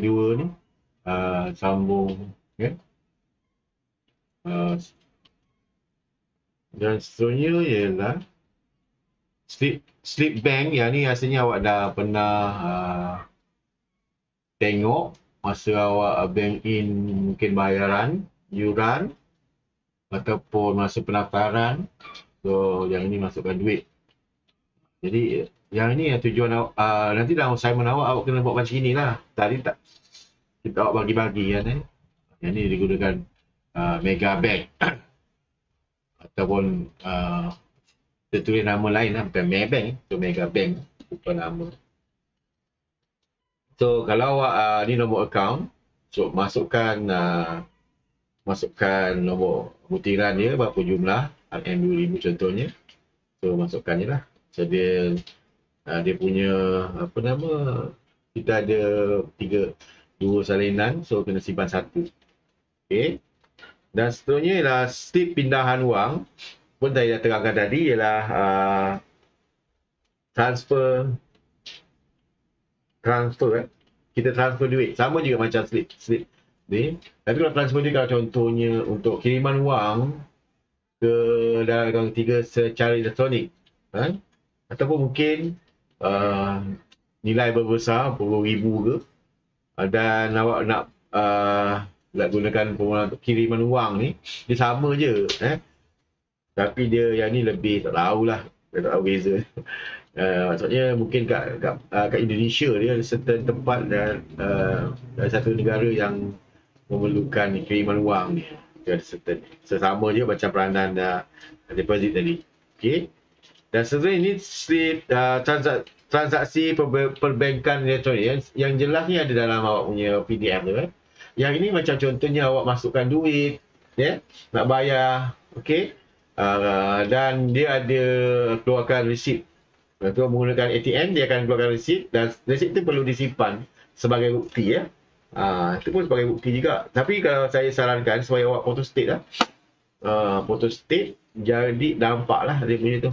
dua ni sambung, ya. Dan seterusnya ialah slip bank. Yang ni rasanya awak dah pernah tengok masa awak bank in mungkin bayaran, yuran ataupun masa pendaftaran. So yang ini masukkan duit. Jadi yang ini tujuan awak, nanti dalam assignment awak kena buat macam inilah. Tadi tak kita awak bagi-bagi kan. Yang ni digunakan mega bank ataupun tertulis nama lain lah, bukan Maybank, tu mega bank, bukan nama. So kalau awak ni nombor account, so masukkan nombor butiran dia berapa jumlah, RM2,000 contohnya. So masukkan je lah. So dia punya apa nama, kita ada 2 salinan, so kena simpan 1. Okey. Dan seterusnya ialah slip pindahan wang. Pun saya dah terangkan tadi, ialah transfer kita transfer duit. Sama juga macam slip ni. Tapi kalau transfer duit, kalau contohnya untuk kiriman wang ke dalam ketiga secara elektronik, ataupun mungkin nilai berbesar RM10,000 ke, dan awak nak gunakan permohonan untuk kiriman wang ni, dia sama je, tapi dia yang ni lebih, tak tahulah, tak tahu beza. Maksudnya mungkin kat Indonesia dia ada certain tempat dan satu negara yang memerlukan kiriman wang ni. Dia ada certain, sesama je macam peranan deposit tadi. Okey. Dan sebenarnya ini slip transaksi perbankan elektronik. Yang jelas ni ada dalam awak punya PDF tu kan. Yang ini macam contohnya awak masukkan duit, ya, nak bayar, okey. Dan dia ada keluarkan resit. Kalau menggunakan ATM, dia akan keluarkan resit, dan resit itu perlu disimpan sebagai bukti, ya. Itu pun sebagai bukti juga. Tapi kalau saya sarankan supaya awak photo state lah. Photo state, jadi nampaklah dia punya tu.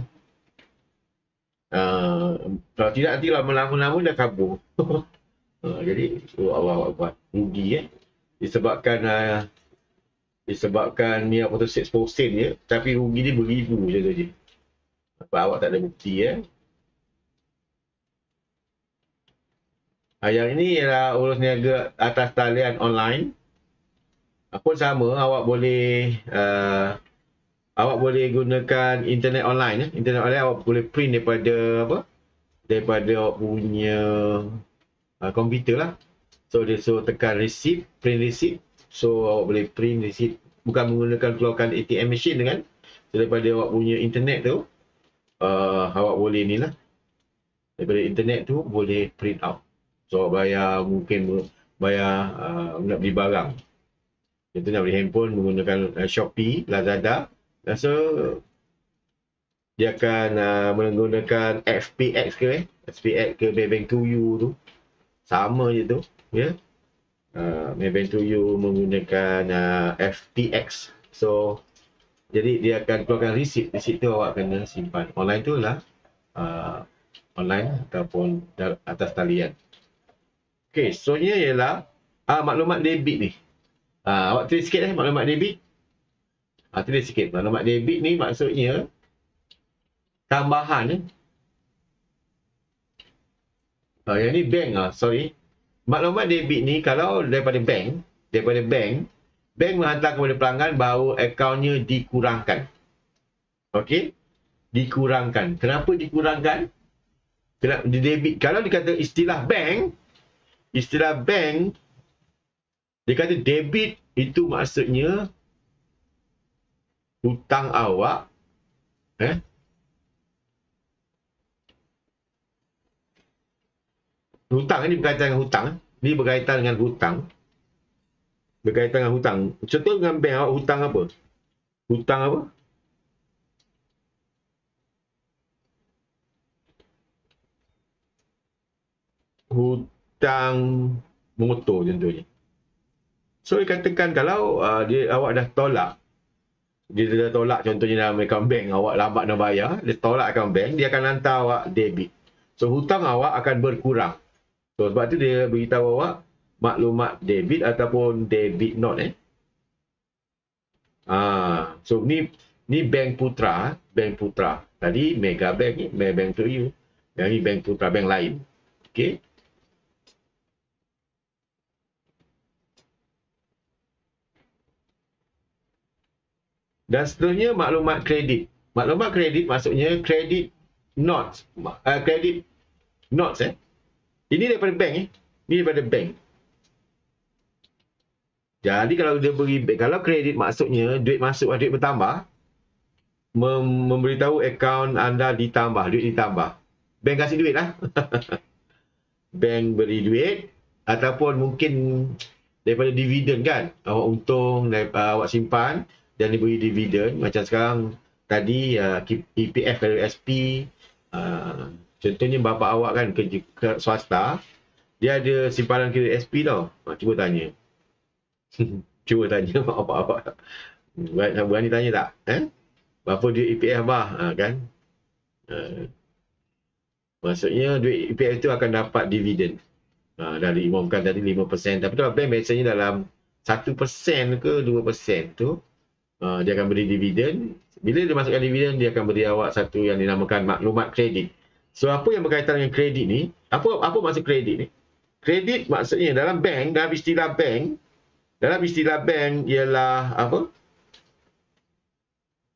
Kalau tidak, nanti lama-lama dah kabur. Jadi awak buat rugi, ya. Disebabkan ni photo state 10 sen je, tapi rugi dia beribu je saja. Sebab awak tak ada bukti, ya. Yang ini ialah urus niaga atas talian online. Pun sama, awak boleh gunakan internet online, ya. Internet online awak boleh print daripada awak punya komputer lah. So dia suruh tekan receipt, print receipt. So awak boleh print receipt, bukan menggunakan keluarkan ATM machine dengan. So, daripada awak punya internet tu, awak boleh ni lah. Daripada internet tu boleh print out. So bayar, mungkin bayar nak beli barang. Contohnya beli handphone menggunakan Shopee, Lazada. Dan so dia akan menggunakan SPX ke Maybank to You tu. Sama je tu, ya. Maybank to You menggunakan FTX. So jadi dia akan keluarkan receipt. Receipt tu awak kena simpan. Online tu lah online ataupun atas talian. Okey, soalnya ialah maklumat debit ni. Awak tulis sikit maklumat debit. Tulis sikit. Maklumat debit ni maksudnya tambahan. Yang ni bank maklumat debit ni kalau daripada bank menghantar kepada pelanggan bahawa akaunnya dikurangkan. Okey? Dikurangkan. Kenapa dikurangkan? Kenapa debit? Kalau dikata istilah bank, dia kata debit itu maksudnya hutang awak, hutang ni berkaitan dengan hutang. Ni berkaitan dengan hutang. Contoh dengan bank, awak hutang apa? Hutang motor contohnya. So dikatakan kalau awak dah tolak, contohnya dalam akaun bank, awak lambat nak bayar, dia tolak akaun bank, dia akan hantar awak debit. So hutang awak akan berkurang. So sebab tu dia beritahu awak maklumat debit ataupun debit note so ni bank putra, tadi Mega Bank ni, Bank to you, yang ni bank putra bank lain. Okey, dan seterusnya maklumat kredit. Maklumat kredit maksudnya kredit notes, kredit notes ini daripada bank ni daripada bank. Jadi kalau dia beri, kalau kredit maksudnya duit masuk, duit bertambah, memberitahu akaun anda ditambah, duit ditambah. Bank kasih duit lah. Bank beri duit, ataupun mungkin daripada dividen kan. Awak untung, awak simpan, dan diberi dividen. Macam sekarang, tadi EPF dari SP, contohnya bapa awak kan kerja swasta, dia ada simpanan kredit SP tau. Cuba tanya. Cuba tanya mak bapak awak. Berani tanya tak? Berapa duit EPF bah? Kan? Maksudnya duit EPF itu akan dapat dividen. Dari umumkan tadi 5%. Tapi kalau bank biasanya dalam 1% ke 2% tu, dia akan beri dividen. Bila dia masukkan dividen, dia akan beri awak satu yang dinamakan maklumat kredit. So, apa yang berkaitan dengan kredit ni? Apa maksud kredit ni? Kredit maksudnya dalam bank, dalam istilah bank ialah apa?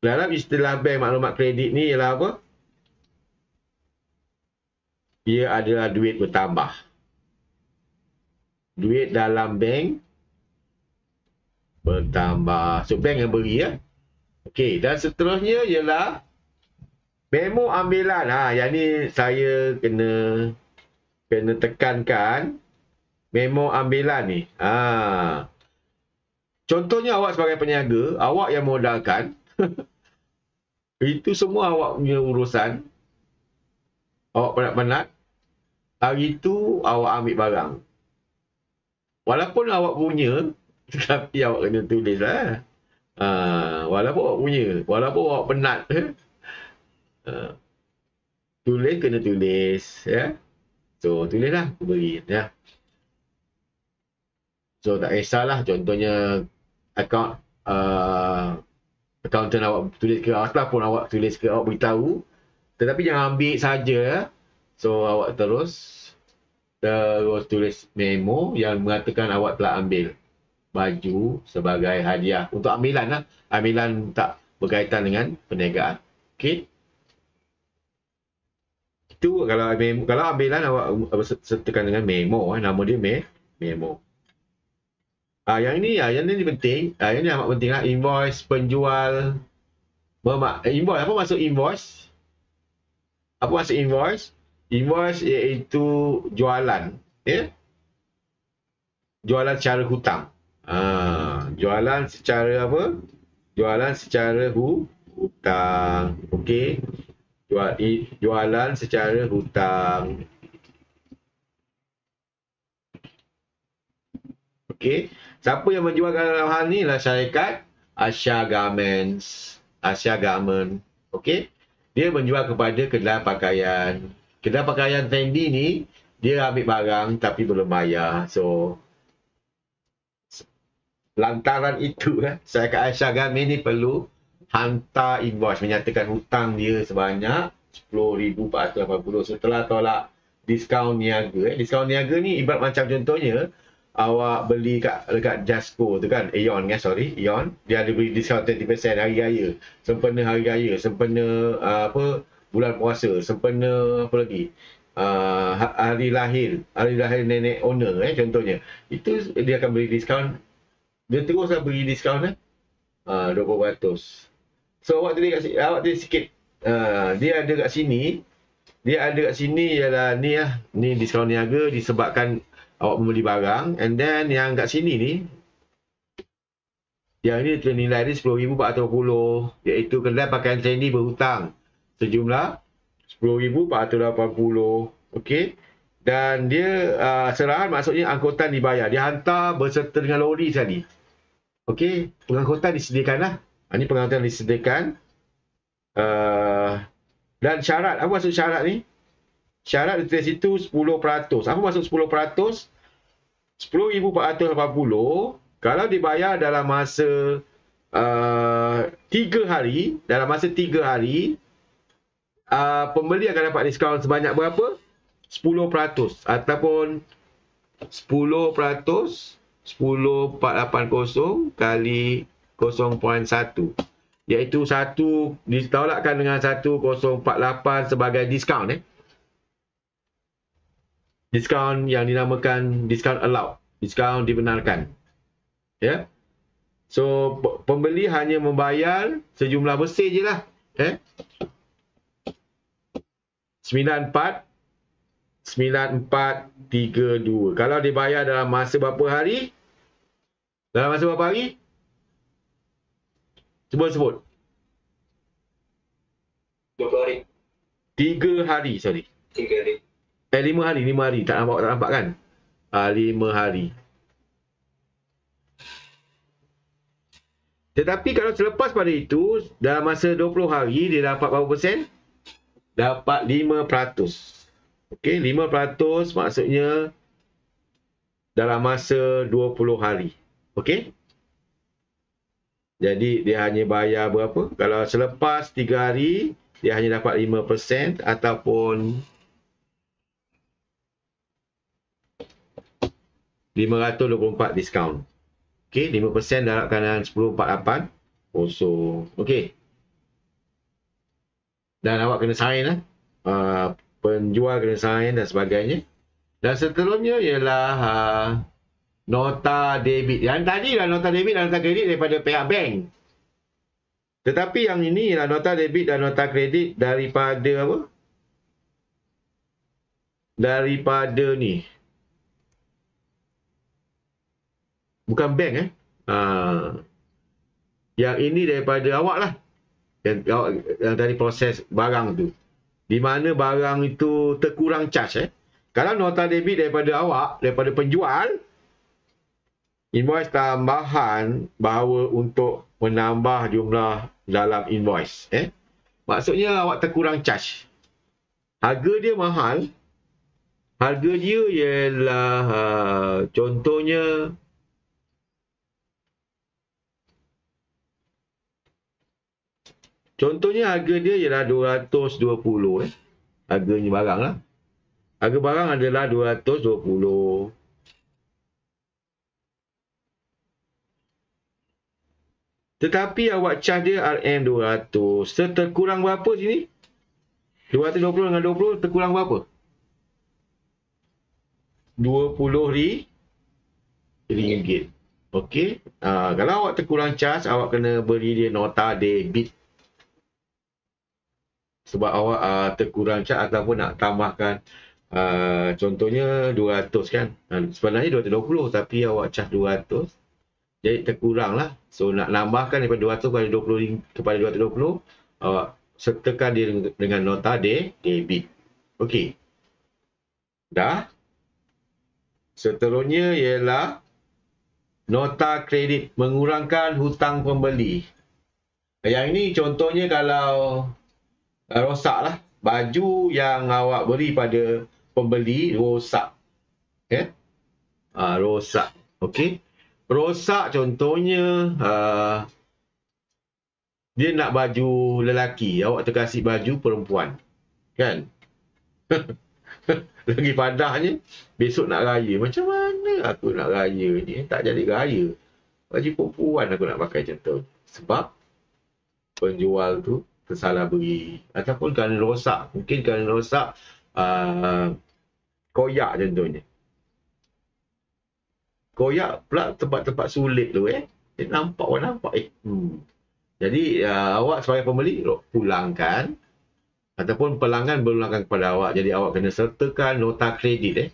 Dalam istilah bank, maklumat kredit ni ialah apa? Ia adalah duit bertambah. Duit dalam bank bertambah. So, bank yang beri Okey, dan seterusnya ialah memo ambilan. Yang ni saya kena tekankan. Memo ambilan ni. Contohnya awak sebagai peniaga, awak yang modalkan, itu semua awak punya urusan. Awak penat-penat, hari itu awak ambil barang. Walaupun awak punya, tapi awak kena tulis lah. Walaupun awak punya, walaupun awak penat, kena tulis. So, tulislah, beri. So, tak kisahlah. Contohnya, accountant awak tulis ke ataupun awak tulis ke, awak beritahu, tetapi jangan ambil saja. So awak terus tulis memo yang mengatakan awak telah ambil baju sebagai hadiah untuk ambilan ambilan tak berkaitan dengan perniagaan. Okey, itu kalau ambilan awak sertakan dengan memo, nama dia memo. Yang ini penting. Yang ini amat penting lah. Invoice penjual. Invoice. Apa maksud invoice? Apa maksud invoice? Invoice iaitu jualan. Jualan secara hutang. Jualan secara apa? Jualan secara hutang. Okey. Jualan secara hutang. Okey. Siapa yang menjualkan dalam hal ni lah syarikat Asia Garments. Asia Garment. Okey. Dia menjual kepada kedai pakaian. Kedai pakaian Fendi ni, dia ambil barang tapi belum bayar. So, lantaran itu, syarikat Asia Garment ni perlu hantar invoice menyatakan hutang dia sebanyak RM10,480 setelah tolak diskaun niaga. Diskaun niaga ni ibarat macam contohnya, awak beli dekat Jasco tu kan, Aeon, dia ada beri diskaun 20% hari raya, sempena hari raya, sempena bulan puasa, sempena apa lagi, hari lahir nenek owner contohnya, itu dia akan beri diskaun, dia teruslah beri diskaun 20%. So awak tulis sikit, dia ada kat sini ialah ni diskaun niaga disebabkan awak membeli barang, and then yang kat sini ni, yang ni nilai dia RM10,480, iaitu kedai pakaian Fendi berhutang sejumlah RM10,480. Okey. Dan dia serahan maksudnya angkutan dibayar. Dia hantar berserta dengan lori tadi. Okey, pengangkutan disediakan lah. Ini pengangkutan disediakan. Dan syarat, apa maksud syarat ni? Syarat ditulis itu 10%. Apa maksud 10%? 10,480 kalau dibayar dalam masa 3 hari, pembeli akan dapat diskaun sebanyak berapa? 10% ataupun 10% 10,480 kali 0.1, iaitu 1 ditolakkan dengan 1048 sebagai diskaun. Diskaun yang dinamakan diskaun allowed, diskaun dibenarkan. Ya. So pembeli hanya membayar sejumlah bersih je lah. 9432. Kalau dibayar dalam masa berapa hari? Dalam masa berapa hari? Cuba sebut. 20 hari. 3 hari, sorry. 3 hari. 5 hari. Tak nampak kan? 5 hari. Tetapi kalau selepas pada itu, dalam masa 20 hari, dia dapat berapa persen? Dapat 5%. Okey, 5% maksudnya dalam masa 20 hari. Okey? Jadi, dia hanya bayar berapa? Kalau selepas 3 hari, dia hanya dapat 5% ataupun 524 diskaun. Okey, 5% dalam keadaan 10,480. Okey. Dan awak kena sign lah. Penjual kena sign dan sebagainya. Dan seterusnya ialah nota debit. Yang tadi lah nota debit dan nota kredit daripada pihak bank. Tetapi yang ini ialah nota debit dan nota kredit daripada apa? Daripada ni. Bukan bank Yang ini daripada awak lah. Yang tadi proses barang tu. Di mana barang itu terkurang charge. Kalau nota debit daripada awak, daripada penjual, invoice tambahan bahawa untuk menambah jumlah dalam invoice. Maksudnya awak terkurang charge. Harga dia mahal. Harga dia ialah contohnya harga dia ialah 220. Harganya barang lah. Harga barang adalah 220. Tetapi awak charge dia RM200. Terkurang berapa sini? 220 dengan 20 terkurang berapa? 20 ringgit. Okey. Kalau awak terkurang charge, awak kena beri dia nota debit. Sebab awak terkurang charge ataupun nak tambahkan contohnya 200 kan. Sebenarnya 220 tapi awak charge 200. Jadi terkurang lah. So nak nambahkan daripada 200 kepada 220, awak sertakan dia dengan nota debit. Okey. Dah. Seterusnya ialah nota kredit mengurangkan hutang pembeli. Yang ini contohnya kalau rosak lah. Baju yang awak beri pada pembeli rosak. Rosak. Okey. Rosak contohnya dia nak baju lelaki. Awak terkasih baju perempuan. Kan? Lagi padahnya besok nak raya. Macam mana aku nak raya ni? Tak jadi raya. Baju perempuan aku nak pakai contoh. Sebab penjual tu tersalah beri. Ataupun kerana rosak. Mungkin kerana rosak koyak contohnya. Koyak pula tempat-tempat sulit tu dia nampak orang nampak Jadi awak sebagai pembeli pulangkan ataupun pelanggan berulangkan kepada awak. Jadi awak kena sertakan nota kredit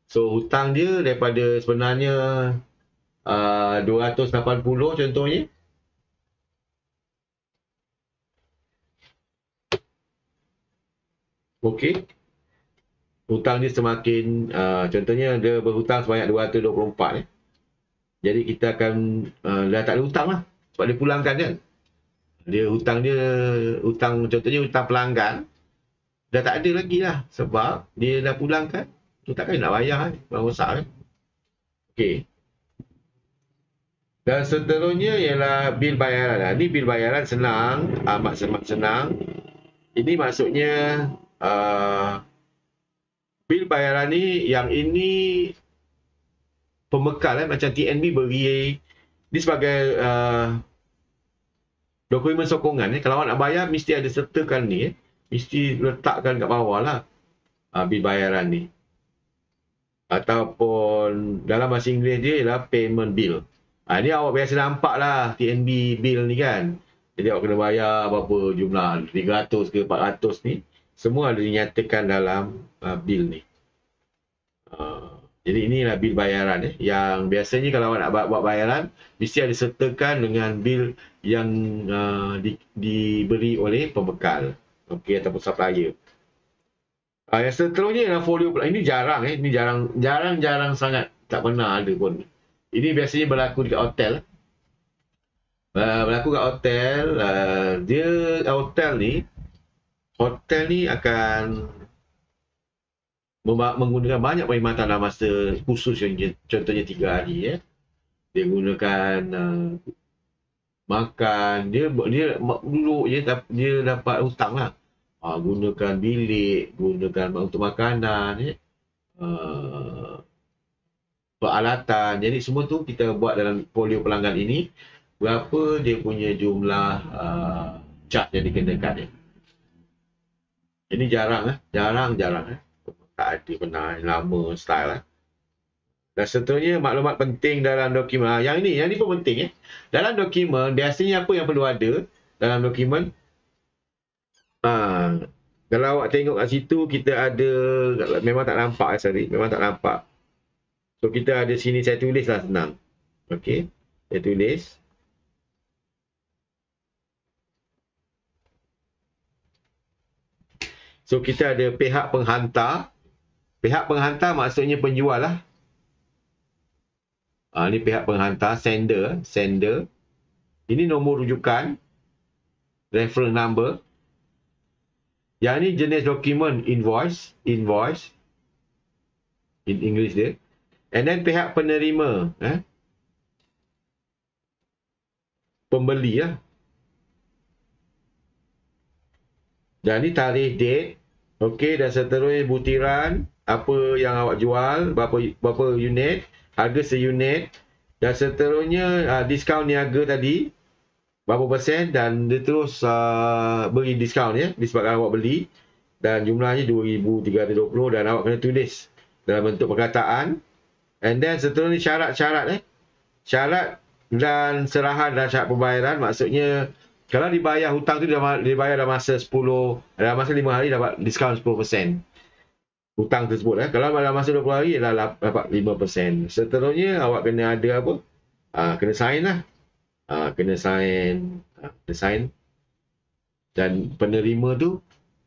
So hutang dia daripada sebenarnya 280 contohnya. Okey. Hutang dia semakin contohnya dia berhutang sebanyak 224 Jadi kita akan dah tak ada hutang lah sebab dia pulangkan kan. Hutang contohnya hutang pelanggan dah tak ada lagi lah sebab dia dah pulangkan. Tu takkan nak bayar kan, rosak kan. Okey. Dan seterusnya ialah bil bayaran. Ini bil bayaran senang, amat senang. Ini maksudnya bil bayaran ni, yang ini pembekal macam TNB beri ni sebagai dokumen sokongan. Kalau awak nak bayar mesti ada sertakan ni, mesti letakkan kat bawah lah bil bayaran ni. Ataupun dalam bahasa Inggeris dia ialah payment bill. Ni awak biasa nampak lah TNB bill ni kan. Jadi awak kena bayar berapa jumlah, 300 ke 400 ni. Semua ada dinyatakan dalam bil ni. Jadi inilah bil bayaran yang biasanya kalau awak nak buat bayaran mesti ada sertakan dengan bil yang diberi oleh pembekal, okey, ataupun supplier. Yang seterusnya adalah folio. Ini jarang ini jarang sangat, tak pernah ada pun. Ini biasanya berlaku dekat hotel. Berlaku kat hotel, dia hotel ni akan menggunakan banyak perkhidmatan dalam masa khusus, contohnya 3 hari. Dia gunakan makan, dia duduk je, dia dapat hutang lah. Gunakan bilik, gunakan untuk makanan, peralatan. Jadi semua tu kita buat dalam folio pelanggan ini. Berapa dia punya jumlah charge yang dikenakan. Ini jarang. Tak ada pernah, lama style. Dan seterusnya maklumat penting dalam dokumen. Yang ni pun penting. Dalam dokumen biasanya apa yang perlu ada dalam dokumen? Kalau awak tengok kat situ, kita ada, memang tak nampak, memang tak nampak. So kita ada sini, saya tulis lah senang. Okey, saya tulis. So kita ada pihak penghantar. Pihak penghantar maksudnya penjual lah. Ini pihak penghantar, sender. Ini nombor rujukan, reference number. Yang ni jenis dokumen invoice in English dia. And then pihak penerima, pembeli lah. Dan ni tarikh, date. Okey, dan seterusnya butiran, apa yang awak jual, berapa unit, harga seunit, dan seterusnya diskaun niaga tadi berapa persen, dan dia terus beri diskaun disebabkan awak beli, dan jumlahnya 2,320, dan awak kena tulis dalam bentuk perkataan. And then seterusnya syarat-syarat syarat dan serahan dan syarat pembayaran. Maksudnya kalau dibayar hutang tu dibayar dalam masa 5 hari dapat diskaun 10%. Hutang tersebut. Kalau dalam masa 20 hari adalah dapat 5%. Seterusnya awak kena ada apa? Kena sign lah. Kena sign. Dan penerima tu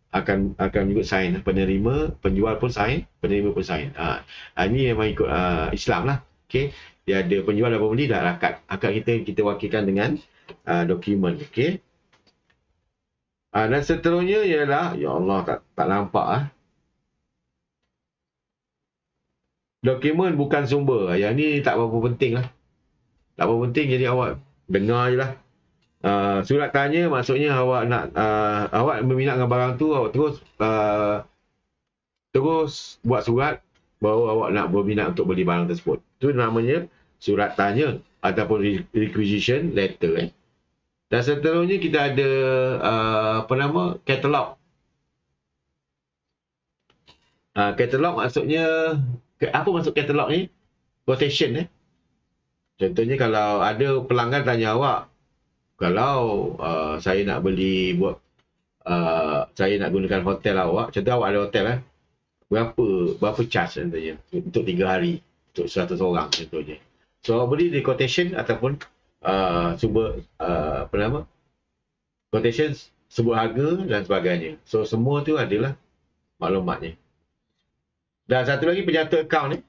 akan juga sign. Penerima, penjual pun sign, penerima pun sign. Ini memang ikut Islam lah. Okay. Dia ada penjual dan pembeli dah akad. Akad kita wakilkan dengan dokumen. Okay. Dan seterusnya ialah, ya Allah, tak nampak dokumen bukan sumber. Yang ni tak berapa penting lah. Tak berapa penting, jadi awak dengar je lah. Surat tanya maksudnya awak nak awak berminat dengan barang tu, awak terus buat surat bahawa awak nak berminat untuk beli barang tersebut. Itu namanya surat tanya ataupun requisition letter. Dan seterusnya kita ada katalog. Katalog maksudnya, apa maksud katalog ni? Quotation. Contohnya kalau ada pelanggan tanya awak, kalau saya nak beli saya nak gunakan hotel awak, contoh awak ada hotel berapa charge contohnya untuk 3 hari untuk 100 orang contohnya. So awak beli di quotation ataupun quotation, sebut harga dan sebagainya. So semua tu adalah maklumatnya. Dan satu lagi penyata akaun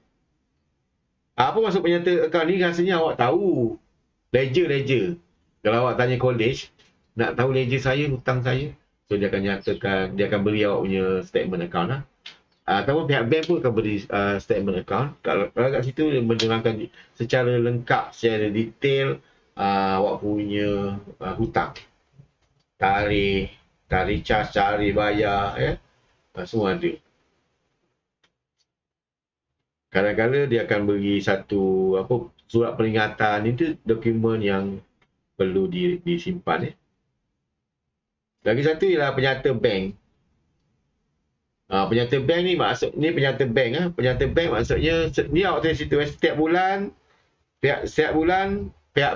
apa maksud penyata akaun ni? Rasanya awak tahu ledger. Kalau awak tanya college, nak tahu ledger saya, hutang saya, so dia akan nyatakan, dia akan beri awak punya statement account lah. Ataupun pihak bank pun akan beri statement account. Kalau kat situ dia menerangkan secara lengkap, secara detail awak punya hutang. Tarikh charge, tarikh bayar, ya. Semua ada. Kadang-kadang dia akan beri satu surat peringatan. Itu dokumen yang perlu disimpan, ya. Lagi satu ialah penyata bank. Penyata bank ni penyata bank. Penyata bank maksudnya ni awak tulis situ setiap bulan pihak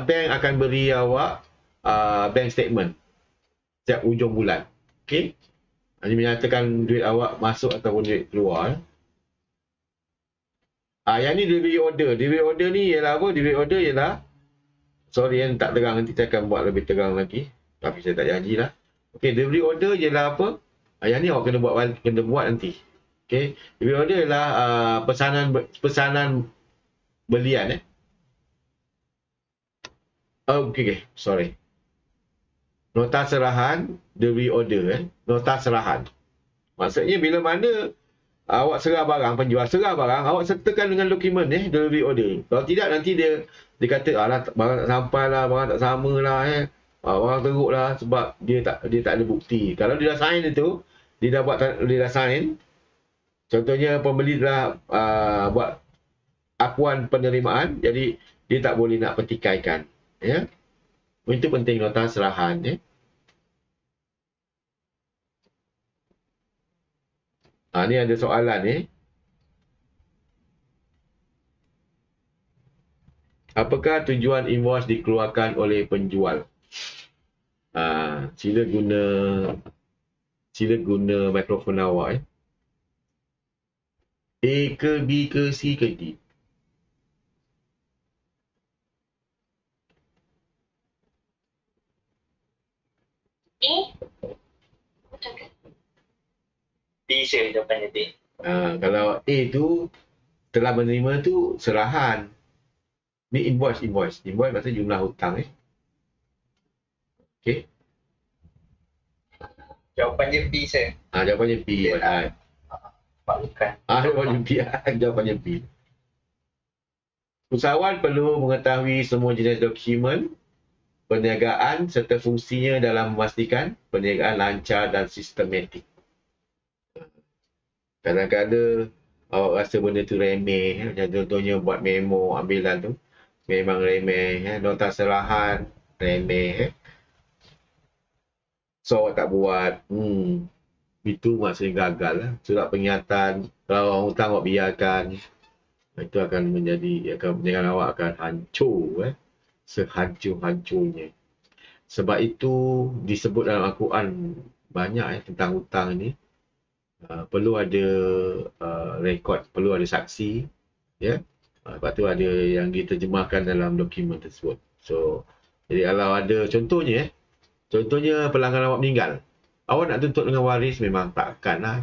bank akan beri awak bank statement setiap hujung bulan. Okey. Ini menyatakan duit awak masuk ataupun duit keluar. Yang ni delivery order. Delivery order ni ialah apa? Delivery order ialah, sorry yang tak terang, nanti saya akan buat lebih terang lagi. Tapi saya tak janjilah. Okey, delivery order ialah apa? Yang ni awak kena buat nanti. Okey, delivery order ialah pesanan belian. Okey, sorry. Nota serahan delivery order. Nota serahan. Maksudnya bila mana awak serah barang, penjual serah barang, awak sertakan dengan dokumen delivery order. Kalau tidak nanti dia kata barang tak sampai lah, barang tak sama lah, barang teruk lah sebab dia tak ada bukti. Kalau dia dah sign itu, dia dah sign. Contohnya pembeli telah buat akuan penerimaan, jadi dia tak boleh nak petikaikan. Ya. Itu penting nota serahan. Ni ada soalan. Apakah tujuan invoice dikeluarkan oleh penjual? Sila guna mikrofon awak. A ke B ke C ke D? D saya jawapannya D. Kalau A tu telah menerima tu serahan. Ni invoice. Invoice maksudnya jumlah hutang. Okey. Jawapannya B saya. Jawapannya B. Bukan. Jawapannya B. Jawapannya B. Usahawan perlu mengetahui semua jenis dokumen perniagaan serta fungsinya dalam memastikan perniagaan lancar dan sistematik. Kadang-kadang awak rasa benda tu remeh. Contohnya buat memo ambilan tu memang remeh. Nota serahan remeh. So awak tak buat. Itu maksudnya gagal lah. Surat pengingatan, kalau orang hutang awak biarkan, itu akan perniagaan awak akan hancur. Sehancur-hancurnya. Sebab itu disebut dalam Al-Quran banyak tentang hutang ni. Perlu ada rekod, perlu ada saksi. Lepas tu ada yang diterjemahkan dalam dokumen tersebut. So, jadi kalau ada contohnya pelanggan awak meninggal, awak nak tuntut dengan waris memang takkan lah,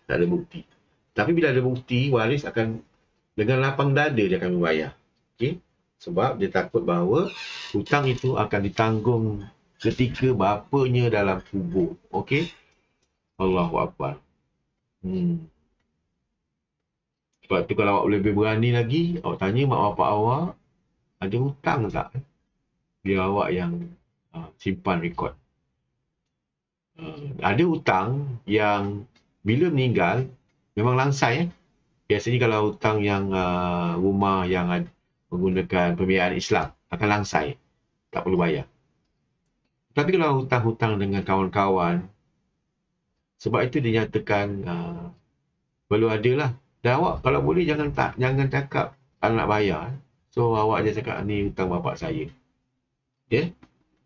tak ada bukti. Tapi bila ada bukti, waris akan dengan lapang dada dia akan membayar. Okey? Sebab dia takut bahawa hutang itu akan ditanggung ketika bapanya dalam kubur. Okey? Allahu Akbar. Sebab tu kalau awak lebih berani lagi, awak tanya mak bapak awak, ada hutang tak? Biar awak yang simpan rekod. Ada hutang yang bila meninggal memang langsai. Biasanya kalau hutang yang rumah yang menggunakan pembiayaan Islam akan langsai, tak perlu bayar. Tapi kalau hutang-hutang dengan kawan-kawan, sebab itu dinyatakan perlu ada lah. Dan awak kalau boleh jangan cakap tak nak bayar. So awak je cakap ni hutang bapak saya. Okay?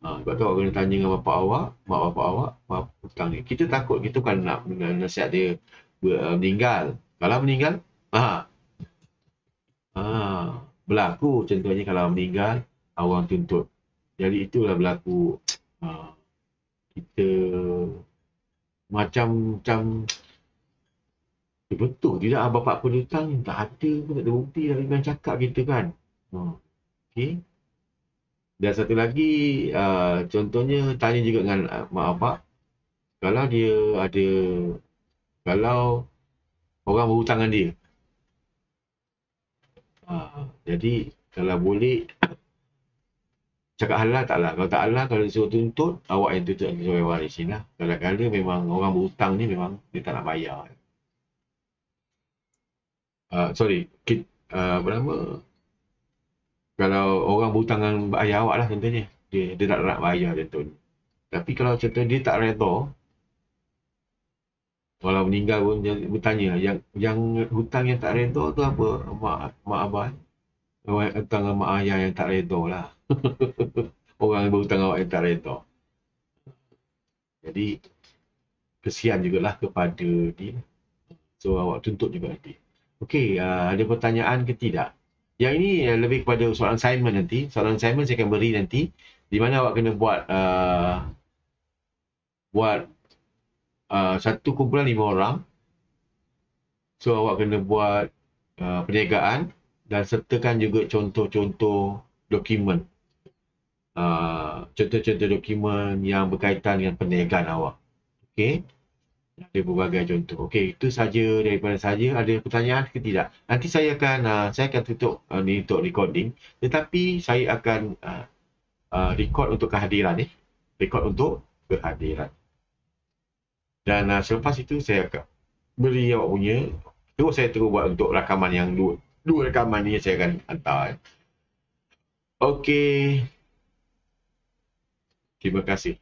Sebab tu awak kena tanya dengan bapak awak, mak bapak awak, hutang ni. Kita takut, kita bukan nak nasihat dia meninggal. Kalau meninggal, berlaku contohnya kalau meninggal, orang tuntut. Jadi itulah berlaku. Kita macam betul tidak bapak pun hutang, tak ada pun, tak ada bukti, tapi memang cakap kita kan. Okay. Dan satu lagi, contohnya tanya juga dengan mak bapak, kalau dia ada, kalau orang berhutang dengan dia. Jadi kalau boleh cakap halal tak lah. Kalau tak halal, kalau disuruh tuntut, awak yang tuntut sebagai waris ni lah. Kadang-kadang memang orang berhutang ni memang dia tak nak bayar. Apa nama, kalau orang berhutang dengan ayah awak lah contohnya, dia tak nak bayar contohnya. Tapi kalau contoh dia tak redha, walau meninggal pun dia bertanya, yang hutang yang tak redha tu apa? Mak abah, orang hutang dengan mak ayah yang tak redha lah. Orang yang berhutang awak yang tak redha. Jadi kesian jugalah kepada dia. So awak tuntut juga nanti. Okey, ada pertanyaan ke tidak? Yang ini lebih kepada soalan assignment nanti. Soalan assignment saya akan beri nanti, di mana awak kena buat satu kumpulan 5 orang. So awak kena buat perniagaan dan sertakan juga contoh-contoh dokumen. Contoh-contoh dokumen yang berkaitan dengan perniagaan awak. Okey. Ada berbagai contoh. Okey, itu saja daripada saya. Ada pertanyaan ke tidak? Nanti saya akan tutup ni untuk recording. Tetapi saya akan record untuk kehadiran ni. Record untuk kehadiran. Dan selepas itu saya akan beri awak punya. Terus saya terus buat untuk rakaman yang dua rakaman ni saya akan hantar. Okey. Terima kasih.